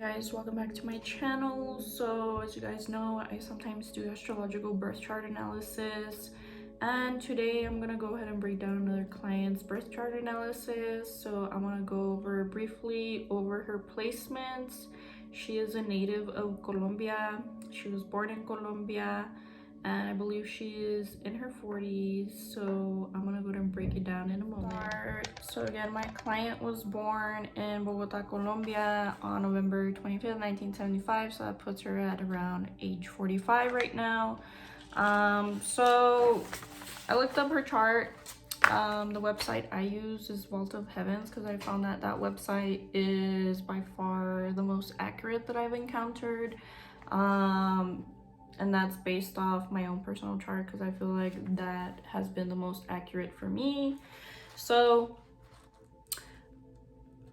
Guys, welcome back to my channel. So as you guys know, I sometimes do astrological birth chart analysis, and today I'm gonna go ahead and break down another client's birth chart analysis. So I'm gonna go over briefly over her placements. She is a native of Colombia. She was born in Colombia, and I believe she is in her 40s. So I'm gonna go ahead and break it down in a moment. So again, my client was born in Bogota, Colombia on November 25th, 1975. So that puts her at around age 45 right now. So I looked up her chart. The website I use is Vault of Heavens because I found that that website is by far the most accurate that I've encountered. And that's based off my own personal chart because I feel like that has been the most accurate for me. So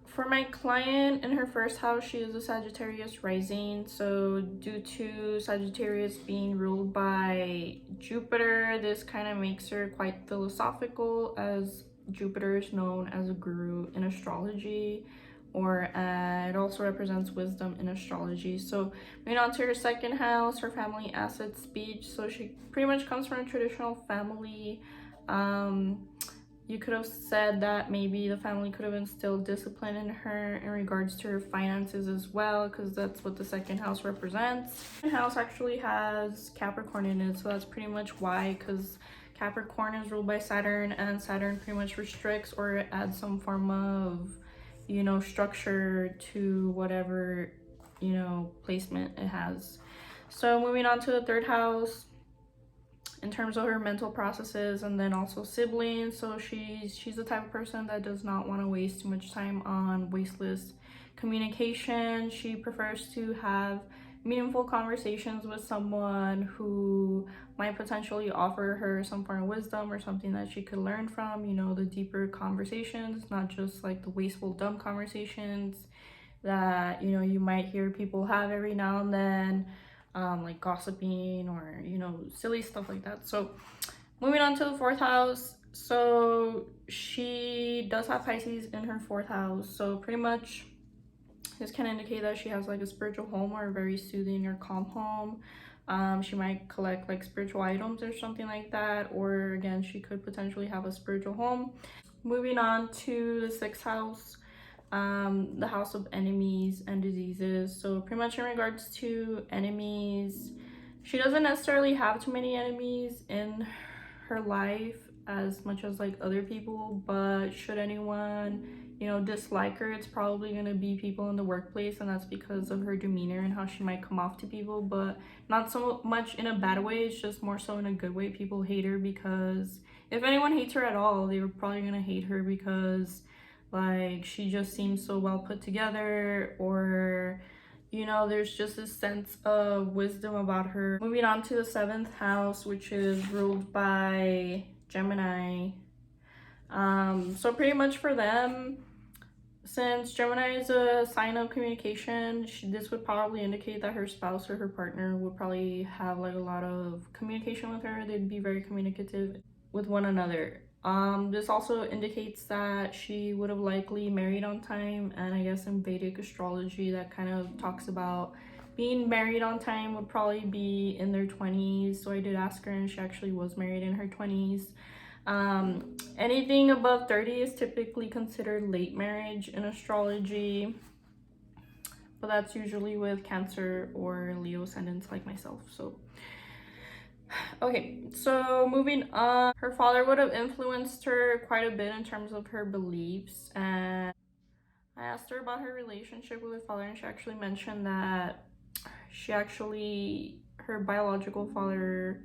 for my client, in her first house, she is a Sagittarius rising. So due to Sagittarius being ruled by Jupiter, this kind of makes her quite philosophical, as Jupiter is known as a guru in astrology, or it also represents wisdom in astrology. So moving on to her second house, her family asset speech. So she pretty much comes from a traditional family. You could have said that maybe the family could have instilled discipline in her in regards to her finances as well, because that's what the second house represents. The second house actually has Capricorn in it, so that's pretty much why, because Capricorn is ruled by Saturn, and Saturn pretty much restricts or adds some form of, structure to whatever, placement it has. So moving on to the third house, in terms of her mental processes, and then also siblings. So she's the type of person that does not want to waste too much time on wasteless communication. She prefers to have meaningful conversations with someone who might potentially offer her some form of wisdom or something that she could learn from, the deeper conversations, not just like the wasteful dumb conversations that you might hear people have every now and then, like gossiping or silly stuff like that. So moving on to the fourth house, so she does have Pisces in her fourth house, so pretty much this can indicate that she has like a spiritual home or a very soothing or calm home. She might collect like spiritual items or something like that, or again, she could potentially have a spiritual home. Moving on to the sixth house, the house of enemies and diseases. So pretty much in regards to enemies, she doesn't necessarily have too many enemies in her life as much as like other people, but should anyone dislike her, it's probably going to be people in the workplace, and that's because of her demeanor and how she might come off to people, but not so much in a bad way. It's just more so in a good way. People hate her because if anyone hates her at all, they were probably going to hate her because like she just seems so well put together, or there's just this sense of wisdom about her. Moving on to the seventh house, which is ruled by Gemini. So pretty much for them, since Gemini is a sign of communication, this would probably indicate that her spouse or her partner would probably have like a lot of communication with her. They'd be very communicative with one another. This also indicates that she would have likely married on time, and I guess in Vedic astrology that kind of talks about being married on time would probably be in their 20s. So I did ask her, and she actually was married in her 20s. Anything above 30 is typically considered late marriage in astrology, but that's usually with Cancer or Leo ascendants like myself. So okay, so moving on, her father would have influenced her quite a bit in terms of her beliefs, and I asked her about her relationship with her father, and she actually mentioned that her biological father,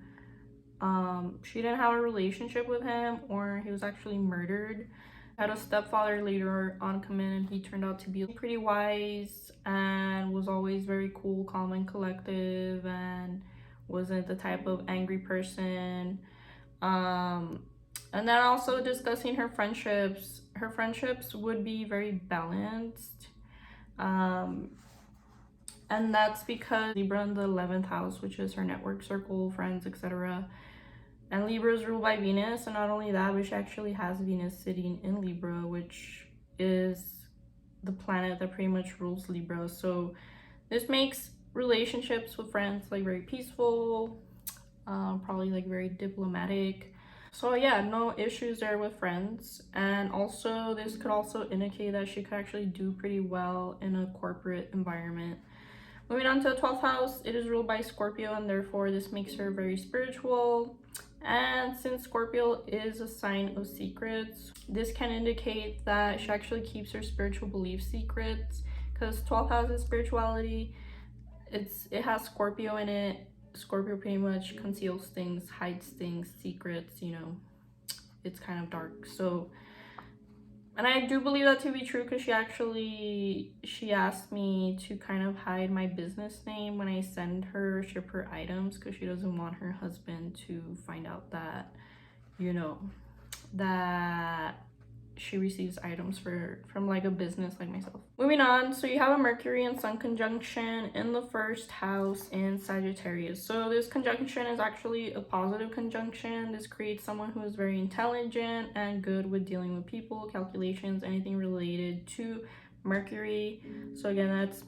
she didn't have a relationship with him, or he was actually murdered. Had a stepfather later on come in, and he turned out to be pretty wise and was always very cool, calm, and collective, and wasn't the type of angry person. And then also discussing her friendships would be very balanced, and that's because Libra in the 11th house, which is her network circle, friends, etc. And Libra is ruled by Venus, and not only that, but she actually has Venus sitting in Libra, which is the planet that pretty much rules Libra. So This makes relationships with friends like very peaceful, probably like very diplomatic. So yeah, no issues there with friends. And also this could also indicate that she could actually do pretty well in a corporate environment. Moving on to the 12th house, it is ruled by Scorpio, and therefore this makes her very spiritual. And since Scorpio is a sign of secrets, this can indicate that she actually keeps her spiritual beliefs secrets, because 12th house is spirituality. It has Scorpio in it. Scorpio pretty much conceals things, hides things, secrets, you know. It's kind of dark. So, and I do believe that to be true, because she asked me to kind of hide my business name when I ship her items, because she doesn't want her husband to find out that, you know, that she receives items from like a business like myself. Moving on, so you have a Mercury and Sun conjunction in the first house in Sagittarius. So this conjunction is actually a positive conjunction. This creates someone who is very intelligent and good with dealing with people, calculations, anything related to Mercury. So again, that's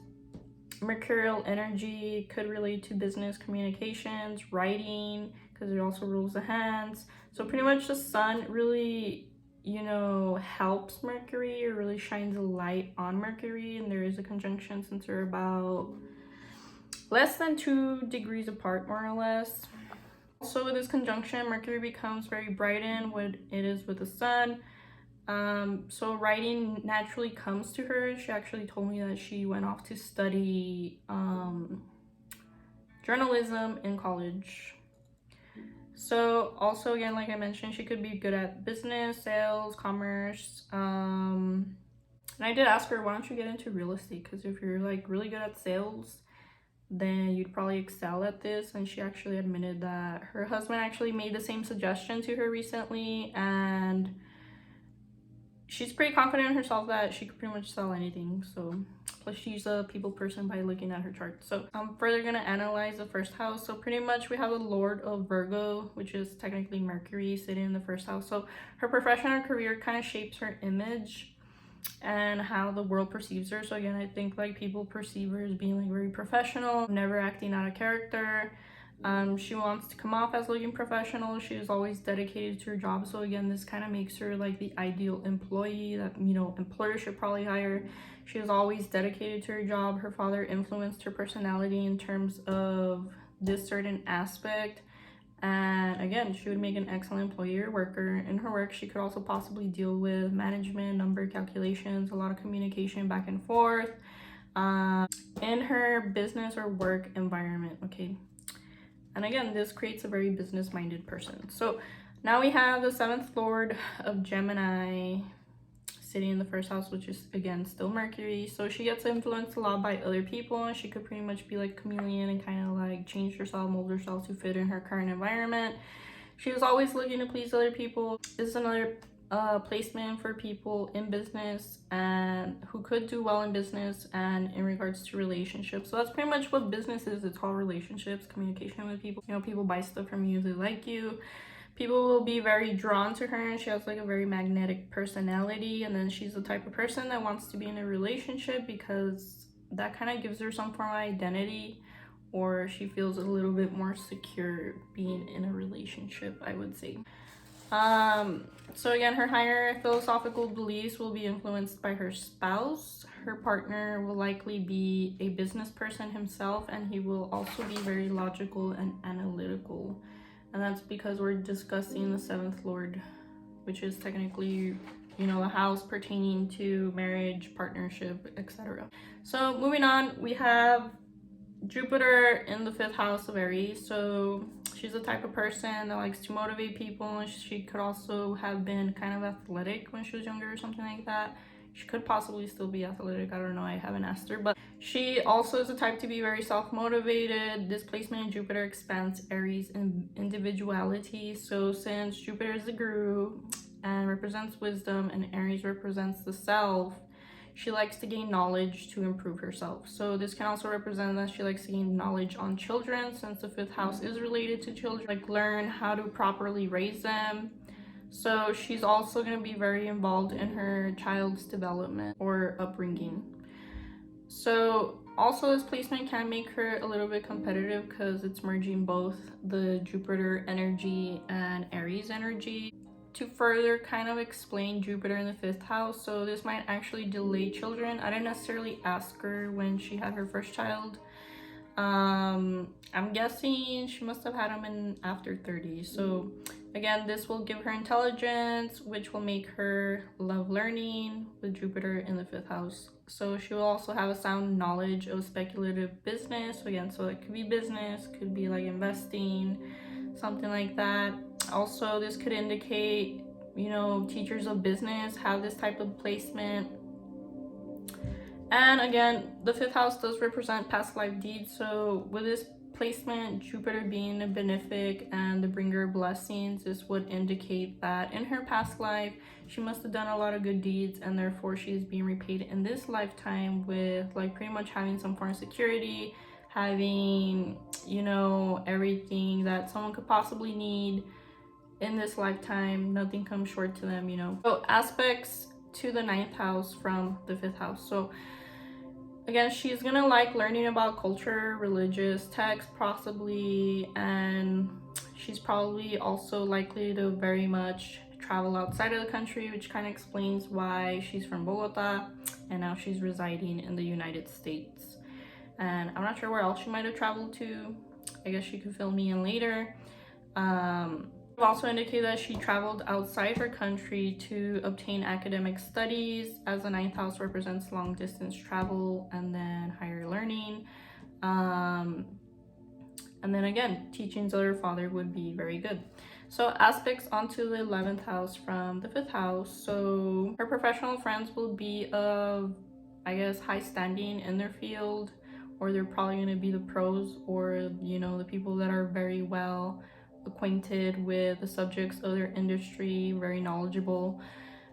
mercurial energy, could relate to business, communications, writing, because it also rules the hands. So pretty much the sun really, you know, helps Mercury, or really shines a light on Mercury. And there is a conjunction since they're about less than 2 degrees apart, more or less. Also with this conjunction, Mercury becomes very brightened when it is with the sun. So writing naturally comes to her. She actually told me that she went off to study journalism in college. So also, again, like I mentioned, she could be good at business, sales, commerce. And I did ask her, why don't you get into real estate? Because if you're like really good at sales, then you'd probably excel at this. And she actually admitted that her husband actually made the same suggestion to her recently, and she's pretty confident in herself that she could pretty much sell anything. So plus she's a people person by looking at her chart. So I'm further gonna analyze the first house. So pretty much we have the Lord of Virgo, which is technically Mercury, sitting in the first house. So her professional career kind of shapes her image and how the world perceives her. So again, I think like people perceive her as being like very professional, never acting out of character. She wants to come off as looking professional. She is always dedicated to her job. So again, this kind of makes her like the ideal employee that, you know, employers should probably hire. She is always dedicated to her job. Her father influenced her personality in terms of this certain aspect. And again, she would make an excellent employee or worker. In her work, she could also possibly deal with management, number calculations, a lot of communication back and forth in her business or work environment. Okay. And again, this creates a very business-minded person. So now we have the 7th Lord of Gemini sitting in the first house, which is again still Mercury. So she gets influenced a lot by other people, and she could pretty much be like a chameleon and kind of like change herself, mold herself to fit in her current environment. She was always looking to please other people. This is another placement for people in business and who could do well in business and in regards to relationships. So that's pretty much what business is. It's all relationships, communication with people. You know, people buy stuff from you, they like you. People will be very drawn to her, and she has like a very magnetic personality. And then she's the type of person that wants to be in a relationship because that kind of gives her some form of identity, or she feels a little bit more secure being in a relationship, I would say. So again, her higher philosophical beliefs will be influenced by her spouse. Her partner will likely be a business person himself, and he will also be very logical and analytical. And that's because we're discussing the 7th Lord, which is technically, you know, the house pertaining to marriage, partnership, etc. So moving on, we have Jupiter in the 5th house of Aries. So she's the type of person that likes to motivate people. She could also have been kind of athletic when she was younger or something like that. She could possibly still be athletic. I don't know. I haven't asked her. But she also is the type to be very self-motivated. This placement in Jupiter expands Aries' individuality. So since Jupiter is the guru and represents wisdom, and Aries represents the self, she likes to gain knowledge to improve herself. So this can also represent that she likes to gain knowledge on children, since the 5th house is related to children, like learn how to properly raise them. So she's also going to be very involved in her child's development or upbringing. So Also, this placement can make her a little bit competitive because it's merging both the Jupiter energy and Aries energy. To further kind of explain Jupiter in the fifth house, so this might actually delay children. I didn't necessarily ask her when she had her first child. I'm guessing she must have had him in after 30. So again, this will give her intelligence, which will make her love learning with Jupiter in the fifth house. So she will also have a sound knowledge of speculative business. So again, so it could be business, could be like investing, something like that. Also, this could indicate, you know, teachers of business have this type of placement. And again, the fifth house does represent past life deeds. So with this placement, Jupiter being a benefic and the bringer of blessings, this would indicate that in her past life, she must have done a lot of good deeds, and therefore she is being repaid in this lifetime with like pretty much having some form of security, having, you know, everything that someone could possibly need in this lifetime. Nothing comes short to them, you know. So aspects to the ninth house from the fifth house. So again, she's gonna like learning about culture, religious texts possibly, and she's probably also likely to very much travel outside of the country, which kind of explains why she's from Bogota and now she's residing in the United States. And I'm not sure where else she might have traveled to. I guess she could fill me in later. Also indicate that she traveled outside her country to obtain academic studies, as the ninth house represents long distance travel and then higher learning. And then again, teachings of her father would be very good. So aspects onto the 11th house from the 5th house. So her professional friends will be of, I guess, high standing in their field, or they're probably going to be the pros, or, you know, the people that are very well acquainted with the subjects of their industry, very knowledgeable.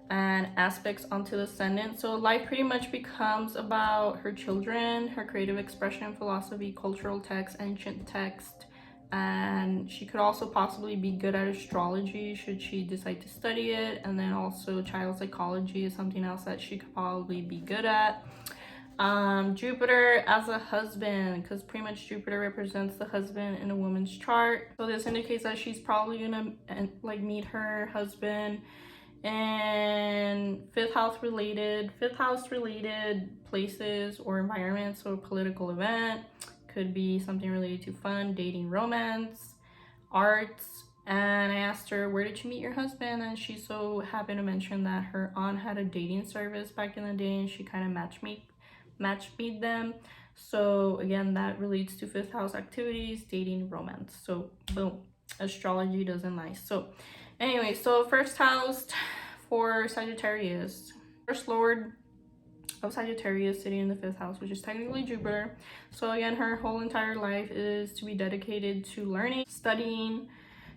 And aspects onto the ascendant. So life pretty much becomes about her children, her creative expression, philosophy, cultural text, ancient text. And she could also possibly be good at astrology should she decide to study it. And then also child psychology is something else that she could probably be good at. Jupiter as a husband, because pretty much Jupiter represents the husband in a woman's chart. So this indicates that she's probably gonna like meet her husband and fifth house related places or environments. So a political event, could be something related to fun, dating, romance, arts. And I asked her, where did you meet your husband? And she so happened to mention that her aunt had a dating service back in the day, and she kind of match made them. So again, that relates to fifth house activities, dating, romance. So boom, astrology doesn't lie. So anyway, so first house for Sagittarius, first lord of Sagittarius sitting in the fifth house, which is technically Jupiter. So again, her whole entire life is to be dedicated to learning, studying,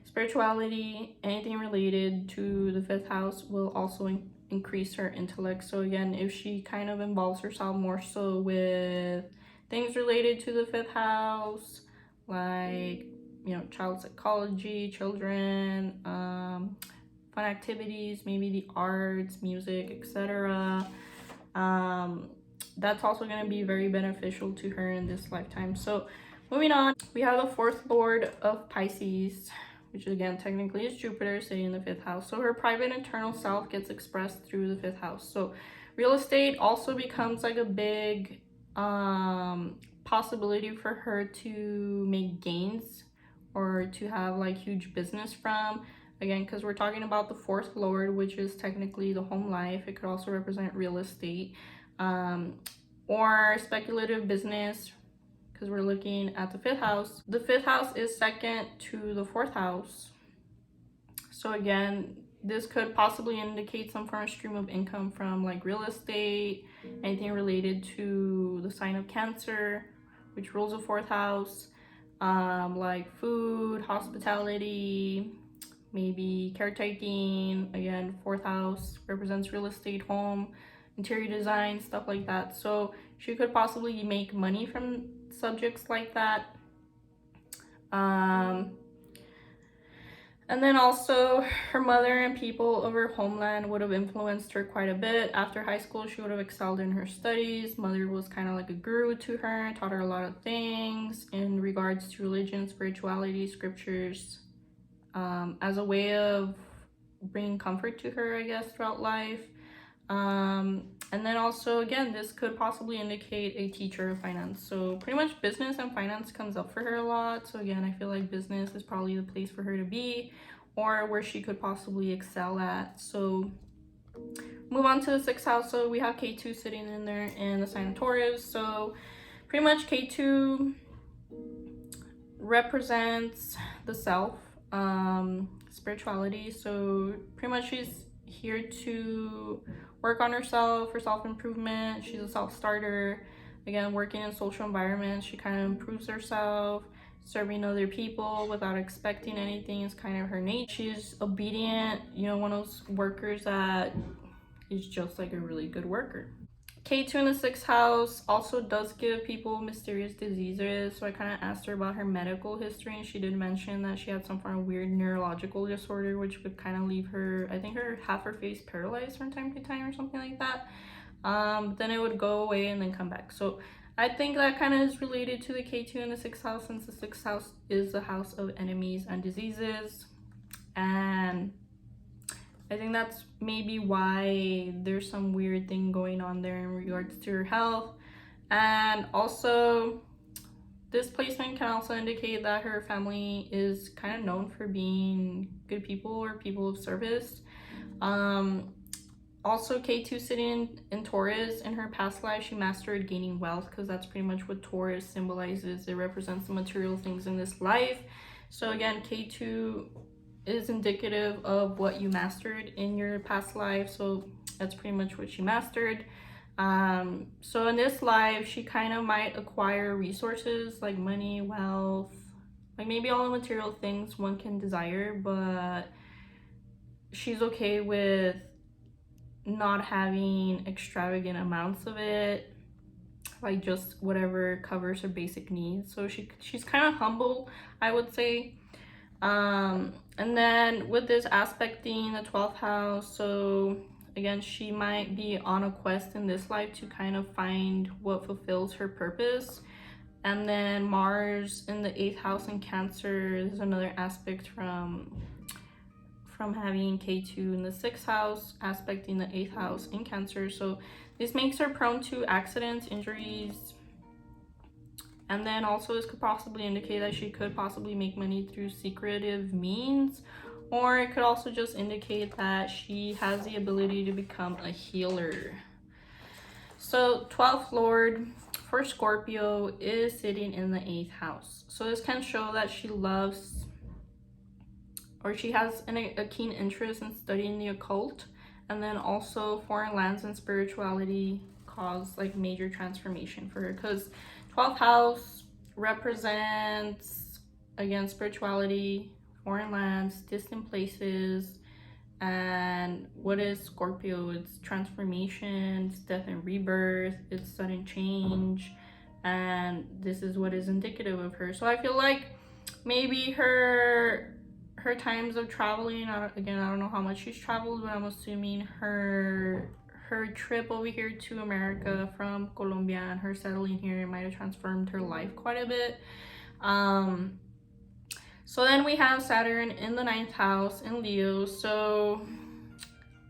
spirituality. Anything related to the fifth house will also increase her intellect. So again, if she kind of involves herself more so with things related to the fifth house, like, you know, child psychology, children, fun activities, maybe the arts, music, etc., that's also going to be very beneficial to her in this lifetime. So moving on, we have the fourth lord of Pisces, which again technically is Jupiter sitting in the fifth house. So her private internal self gets expressed through the fifth house. So real estate also becomes like a big possibility for her to make gains or to have like huge business from. Again, because we're talking about the fourth lord, which is technically the home life. It could also represent real estate, or speculative business, because we're looking at the fifth house. The fifth house is second to the fourth house. So again, this could possibly indicate some form of stream of income from like real estate, anything related to the sign of Cancer, which rules the fourth house, like food, hospitality, maybe caretaking. Again, fourth house represents real estate, home, interior design, stuff like that. So she could possibly make money from subjects like that. And then also, her mother and people of her homeland would have influenced her quite a bit. After high school, she would have excelled in her studies. Mother was kind of like a guru to her, taught her a lot of things in regards to religion, spirituality, scriptures, as a way of bringing comfort to her, I guess, throughout life. And then also, again, this could possibly indicate a teacher of finance. So pretty much business and finance comes up for her a lot. So again, I feel like business is probably the place for her to be, or where she could possibly excel at. So move on to the sixth house. So we have K2 sitting in there in the sign of Taurus. So pretty much K2 represents the self, spirituality. So pretty much she's here to work on herself for self-improvement. She's a self-starter. Again, working in social environments, she kind of improves herself. Serving other people without expecting anything is kind of her nature. She's obedient, you know, one of those workers that is just like a really good worker. K2 in the sixth house also does give people mysterious diseases. So I kind of asked her about her medical history, and she did mention that she had some kind of weird neurological disorder, which would kind of leave her, I think, her half her face paralyzed from time to time or something like that. Then it would go away and then come back. So I think that kind of is related to the K2 in the sixth house, since the sixth house is the house of enemies and diseases. And I think that's maybe why there's some weird thing going on there in regards to her health. And also, this placement can also indicate that her family is kind of known for being good people or people of service. Also, K2 sitting in Taurus, in her past life, she mastered gaining wealth, because that's pretty much what Taurus symbolizes. It represents the material things in this life. So again, K2 is indicative of what you mastered in your past life. So that's pretty much what she mastered. So in this life, she kind of might acquire resources like money, wealth, like maybe all the material things one can desire, but she's okay with not having extravagant amounts of it, like just whatever covers her basic needs. So she's kind of humble, I would say. And then with this aspecting the 12th house, so again, she might be on a quest in this life to kind of find what fulfills her purpose. And then Mars in the 8th house in Cancer is another aspect from having K2 in the 6th house, aspecting the 8th house in Cancer. So this makes her prone to accidents, injuries, and then also this could possibly indicate that she could possibly make money through secretive means, or it could also just indicate that she has the ability to become a healer. So 12th Lord for Scorpio is sitting in the 8th house. So this can show that she loves, or she has a keen interest in studying the occult, and then also foreign lands and spirituality cause like major transformation for her, because 12th house represents, again, spirituality, foreign lands, distant places. And what is Scorpio? It's transformation, it's death and rebirth, it's sudden change. And this is what is indicative of her. So I feel like maybe her times of traveling, again, I don't know how much she's traveled, but I'm assuming her trip over here to America from Colombia and her settling here might have transformed her life quite a bit. So then we have Saturn in the 9th house in Leo. So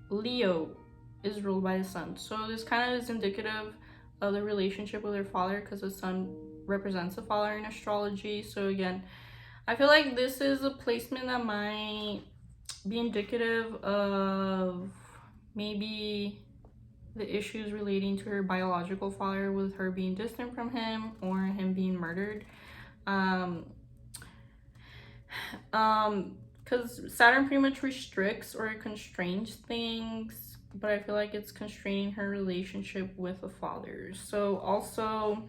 Leo is ruled by the sun. So this kind of is indicative of the relationship with her father, because the sun represents the father in astrology. So again, I feel like this is a placement that might be indicative of maybe the issues relating to her biological father, with her being distant from him or him being murdered. Because Saturn pretty much restricts or constrains things, but I feel like it's constraining her relationship with the father. So also,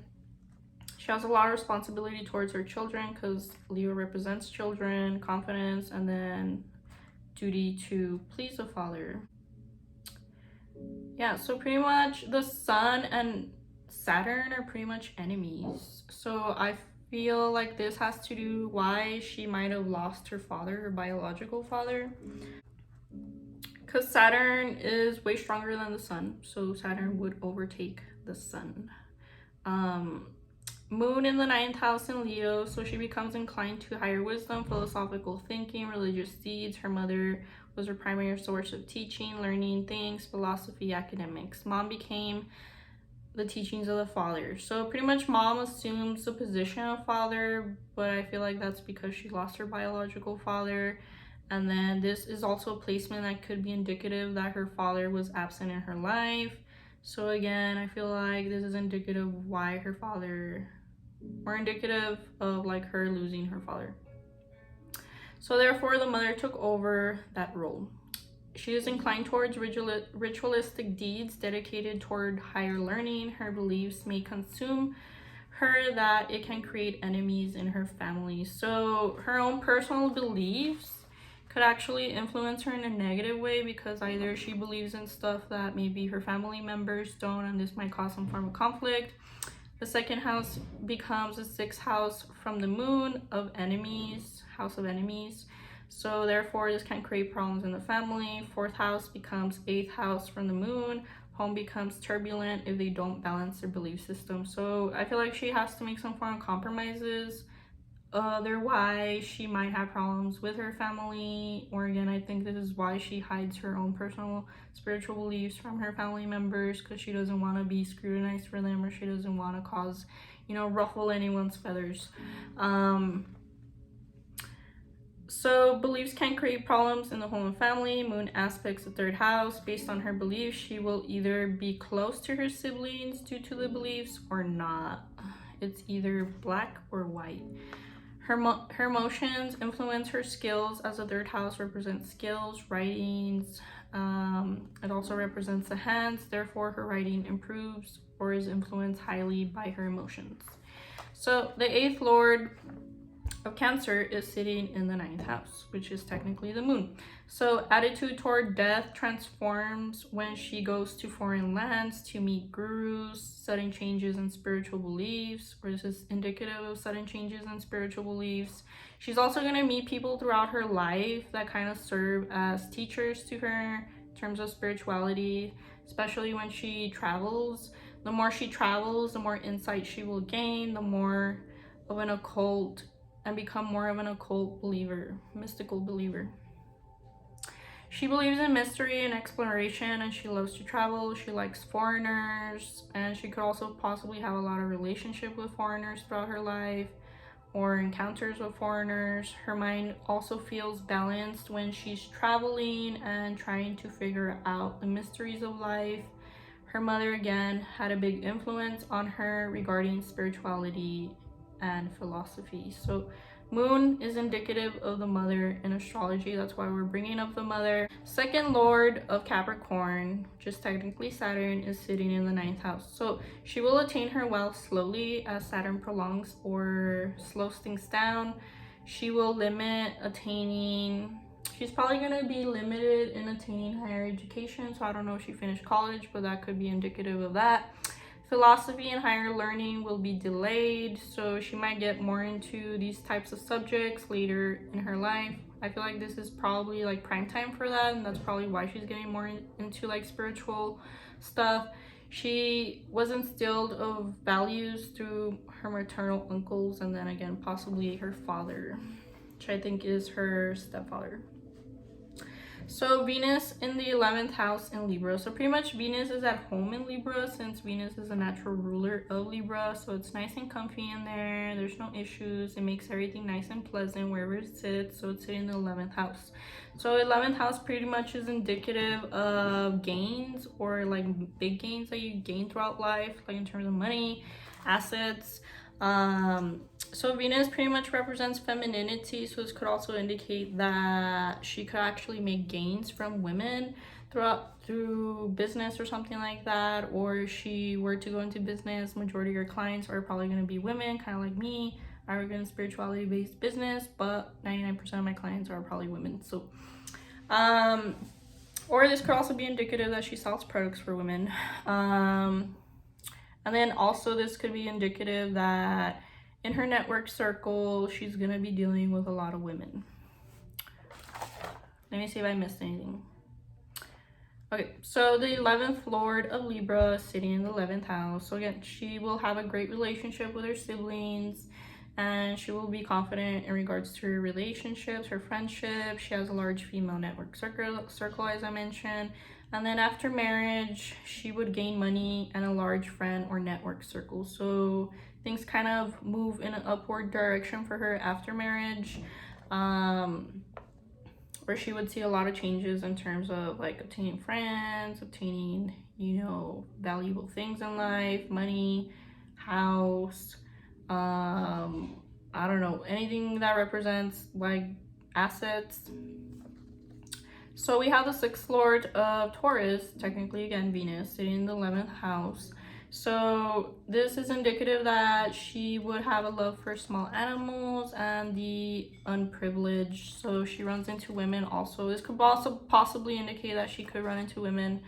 she has a lot of responsibility towards her children, because Leo represents children, confidence, and then duty to please the father. Yeah, so pretty much the sun and Saturn are pretty much enemies. So I feel like this has to do why she might have lost her father, her biological father. Because Saturn is way stronger than the sun, so Saturn would overtake the sun. Um, Moon in the ninth house in Leo, so she becomes inclined to higher wisdom, philosophical thinking, religious deeds. Her mother was her primary source of teaching, learning things, philosophy, academics. Mom became the teachings of the father. So pretty much mom assumes the position of father, but I feel like that's because she lost her biological father. And then this is also a placement that could be indicative that her father was absent in her life. So again, I feel like this is indicative of why her father, or indicative of like her losing her father. So therefore the mother took over that role. She is inclined towards ritualistic deeds dedicated toward higher learning. Her beliefs may consume her that it can create enemies in her family. So her own personal beliefs could actually influence her in a negative way, because either she believes in stuff that maybe her family members don't, and this might cause some form of conflict. The second house becomes the sixth house from the moon of enemies, house of enemies. So therefore this can create problems in the family. Fourth house becomes eighth house from the moon. Home becomes turbulent if they don't balance their belief system. So I feel like she has to make some form of compromises. Otherwise, she might have problems with her family. Or again, I think this is why she hides her own personal spiritual beliefs from her family members, because she doesn't want to be scrutinized for them, or she doesn't want to cause, ruffle anyone's feathers. So beliefs can create problems in the home and family. Moon aspects the third house. Based on her beliefs, she will either be close to her siblings due to the beliefs or not. It's either black or white. Her emotions influence her skills, as the third house represents skills, writings. It also represents the hands. Therefore, her writing improves or is influenced highly by her emotions. So the eighth lord of Cancer is sitting in the ninth house, which is technically the moon. So attitude toward death transforms when she goes to foreign lands to meet gurus. Sudden changes in spiritual beliefs, or this is indicative of sudden changes in spiritual beliefs. She's also going to meet people throughout her life that kind of serve as teachers to her in terms of spirituality, especially when she travels. The more she travels, the more insight she will gain, the more of an occult, and become more of an occult believer, mystical believer. She believes in mystery and exploration, and she loves to travel. She likes foreigners, and she could also possibly have a lot of relationship with foreigners throughout her life, or encounters with foreigners. Her mind also feels balanced when she's traveling and trying to figure out the mysteries of life. Her mother, again, had a big influence on her regarding spirituality and philosophy. So moon is indicative of the mother in astrology. That's why we're bringing up the mother. Second lord of Capricorn, which is technically Saturn, is sitting in the ninth house. So she will attain her wealth slowly as Saturn prolongs or slows things down. She will limit attaining. She's probably going to be limited in attaining higher education. So I don't know if she finished college, but that could be indicative of that. Philosophy and higher learning will be delayed, so she might get more into these types of subjects later in her life. I feel like this is probably like prime time for that, and that's probably why she's getting more into like spiritual stuff. She was instilled of values through her maternal uncles, and then again possibly her father, which I think is her stepfather. So Venus in the 11th house in Libra. So pretty much Venus is at home in Libra, since Venus is a natural ruler of Libra. So it's nice and comfy in there. There's no issues. It makes everything nice and pleasant wherever it sits. So it's sitting in the 11th house. So 11th house pretty much is indicative of gains, or like big gains that you gain throughout life, like in terms of money, assets. So Venus pretty much represents femininity, so this could also indicate that she could actually make gains from women through business or something like that. Or if she were to go into business, majority of your clients are probably going to be women, kind of like me. I work in a spirituality based business, but 99% of my clients are probably women. So or this could also be indicative that she sells products for women. And then also this could be indicative that in her network circle, she's gonna be dealing with a lot of women. Let me see if I missed anything. Okay, so the 11th Lord of Libra sitting in the 11th house. So again, she will have a great relationship with her siblings, and she will be confident in regards to her relationships, her friendships. She has a large female network circle, as I mentioned. And then after marriage, she would gain money and a large friend or network circle. So things kind of move in an upward direction for her after marriage. Where she would see a lot of changes in terms of like obtaining friends, obtaining, you know, valuable things in life, money, house, I don't know, anything that represents like assets. So we have the 6th Lord of Taurus, technically again Venus, sitting in the 11th house. So this is indicative that she would have a love for small animals and the unprivileged. So she runs into women also. This could also possibly indicate that she could run into women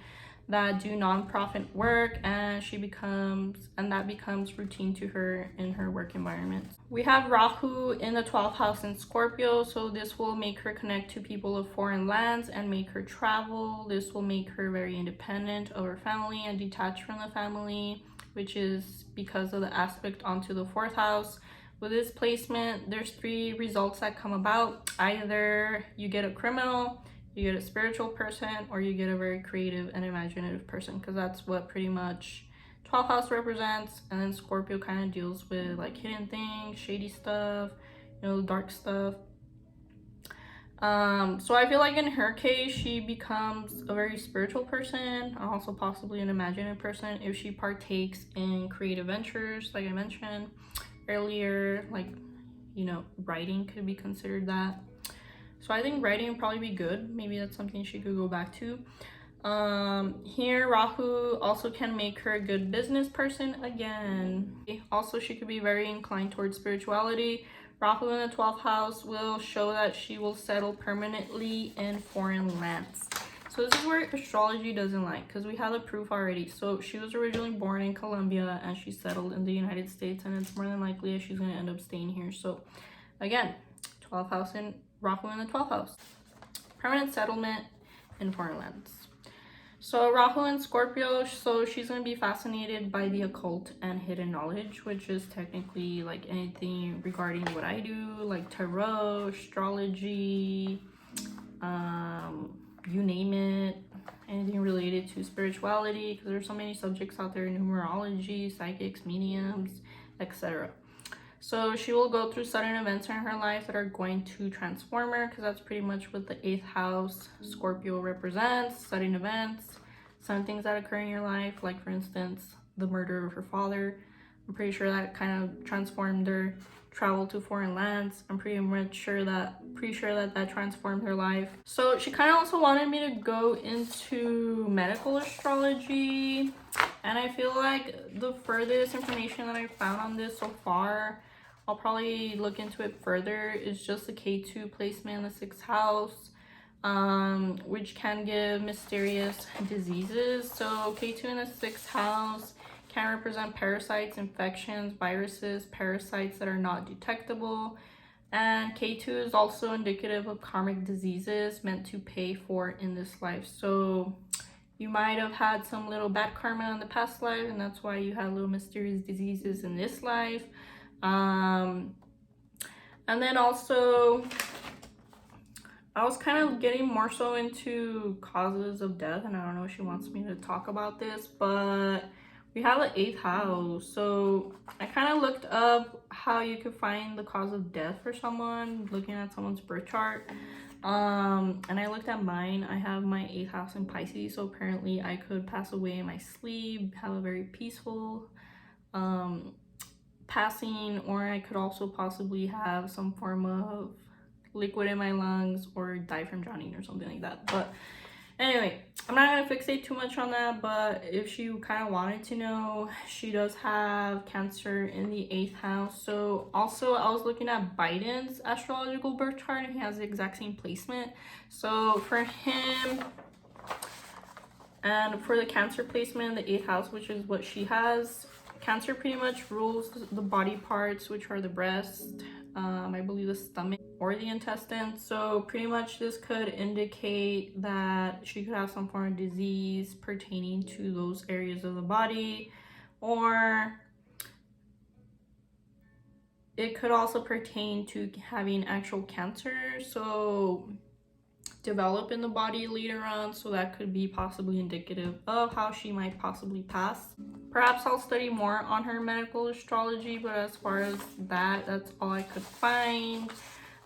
that do nonprofit work, and that becomes routine to her in her work environment. We have Rahu in the 12th house in Scorpio, so this will make her connect to people of foreign lands and make her travel. This will make her very independent of her family and detached from the family, which is because of the aspect onto the 4th house. With this placement, there's 3 results that come about. Either you get a criminal, you get a spiritual person, or you get a very creative and imaginative person, because that's what pretty much 12th house represents. And then Scorpio kind of deals with like hidden things, shady stuff, you know, dark stuff. So I feel like in her case, she becomes a very spiritual person, and also possibly an imaginative person if she partakes in creative ventures, like I mentioned earlier. Like, you know, writing could be considered that. So I think writing would probably be good. Maybe that's something she could go back to. Here, Rahu also can make her a good business person again. Also, she could be very inclined towards spirituality. Rahu in the 12th house will show that she will settle permanently in foreign lands. So this is where astrology doesn't like, because we have the proof already. So she was originally born in Colombia and she settled in the United States, and it's more than likely that she's going to end up staying here. So again, 12th house in Rahu in the 12th house. Permanent settlement in foreign lands. So Rahu in Scorpio, so she's going to be fascinated by the occult and hidden knowledge, which is technically like anything regarding what I do, like tarot, astrology, you name it, anything related to spirituality, because there's so many subjects out there: numerology, psychics, mediums, etc. So she will go through sudden events in her life that are going to transform her, because that's pretty much what the 8th house Scorpio represents: sudden events, some things that occur in your life, like for instance the murder of her father. I'm pretty sure that kind of transformed her. Travel to foreign lands, I'm pretty sure that transformed her life. So she kind of also wanted me to go into medical astrology, and I feel like the furthest information that I found on this so far, I'll probably look into it further, is just the K2 placement in the 6th house, which can give mysterious diseases. So K2 in the 6th house can represent parasites, infections, viruses, parasites that are not detectable. And K2 is also indicative of karmic diseases meant to pay for in this life. So you might have had some little bad karma in the past life, and that's why you had little mysterious diseases in this life. And then also, I was kind of getting more so into causes of death, and I don't know if she wants me to talk about this, but we have the 8th house. So I kind of looked up how you could find the cause of death for someone, looking at someone's birth chart. And I looked at mine. I have my 8th house in Pisces, so apparently I could pass away in my sleep, have a very peaceful passing, or I could also possibly have some form of liquid in my lungs or die from drowning or something like that. But anyway, I'm not gonna fixate too much on that, but if she kind of wanted to know, she does have Cancer in the 8th house. So also, I was looking at Biden's astrological birth chart, and he has the exact same placement. So for him, and for the Cancer placement in the 8th house, which is what she has, Cancer pretty much rules the body parts, which are the breast, I believe the stomach or the intestines. So pretty much this could indicate that she could have some form of disease pertaining to those areas of the body, or it could also pertain to having actual cancer, so develop in the body later on. So that could be possibly indicative of how she might possibly pass. Perhaps I'll study more on her medical astrology, but as far as that, that's all I could find.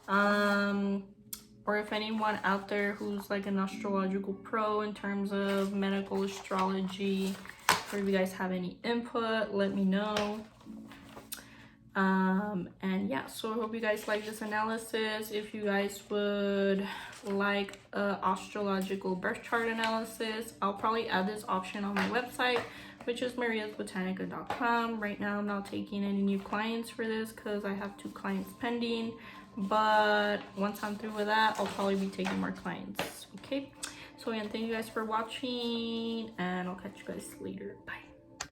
Or if anyone out there who's like an astrological pro in terms of medical astrology, or if you guys have any input, let me know. And yeah, so I hope you guys like this analysis. If you guys would like a astrological birth chart analysis, I'll probably add this option on my website, which is mariasbotanica.com. Right now I'm not taking any new clients for this because I have 2 clients pending, but once I'm through with that, I'll probably be taking more clients. Okay, so again, thank you guys for watching, and I'll catch you guys later. Bye.